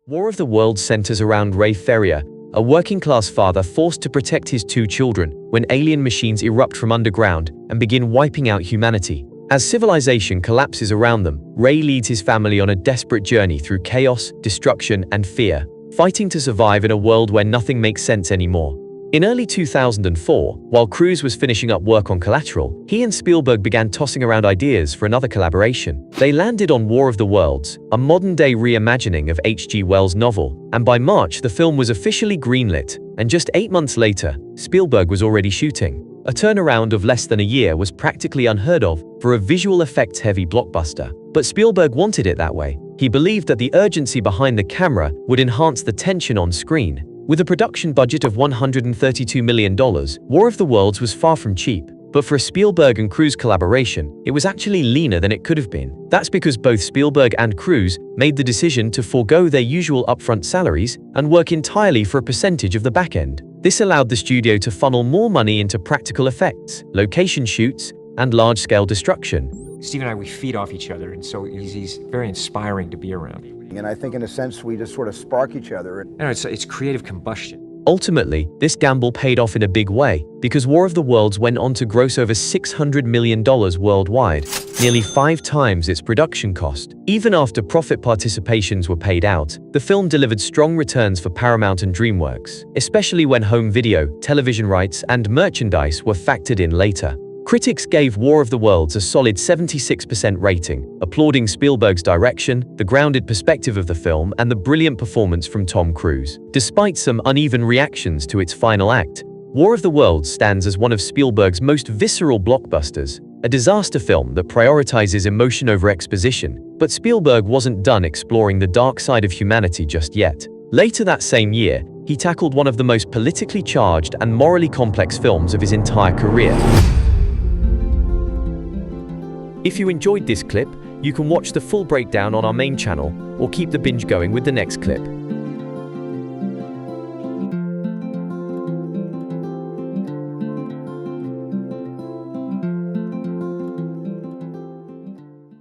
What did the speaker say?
War of the Worlds centers around Ray Ferrier, a working-class father forced to protect his two children when alien machines erupt from underground and begin wiping out humanity. As civilization collapses around them, Ray leads his family on a desperate journey through chaos, destruction, and fear, fighting to survive in a world where nothing makes sense anymore. In early 2004, while Cruise was finishing up work on Collateral, he and Spielberg began tossing around ideas for another collaboration. They landed on War of the Worlds, a modern-day reimagining of H.G. Wells' novel, and by March the film was officially greenlit, and just 8 months later, Spielberg was already shooting. A turnaround of less than a year was practically unheard of for a visual effects-heavy blockbuster. But Spielberg wanted it that way. He believed that the urgency behind the camera would enhance the tension on screen. With a production budget of $132 million, War of the Worlds was far from cheap. But for a Spielberg and Cruise collaboration, it was actually leaner than it could have been. That's because both Spielberg and Cruise made the decision to forego their usual upfront salaries and work entirely for a percentage of the back end. This allowed the studio to funnel more money into practical effects, location shoots, and large-scale destruction. Steve and I, we feed off each other, and so he's very inspiring to be around. And I think in a sense we just sort of spark each other. No, it's creative combustion. Ultimately, this gamble paid off in a big way, because War of the Worlds went on to gross over $600 million worldwide, nearly 5 times its production cost. Even after profit participations were paid out, the film delivered strong returns for Paramount and DreamWorks, especially when home video, television rights, and merchandise were factored in later. Critics gave War of the Worlds a solid 76% rating, applauding Spielberg's direction, the grounded perspective of the film, and the brilliant performance from Tom Cruise. Despite some uneven reactions to its final act, War of the Worlds stands as one of Spielberg's most visceral blockbusters, a disaster film that prioritizes emotion over exposition. But Spielberg wasn't done exploring the dark side of humanity just yet. Later that same year, he tackled one of the most politically charged and morally complex films of his entire career. If you enjoyed this clip, you can watch the full breakdown on our main channel or keep the binge going with the next clip.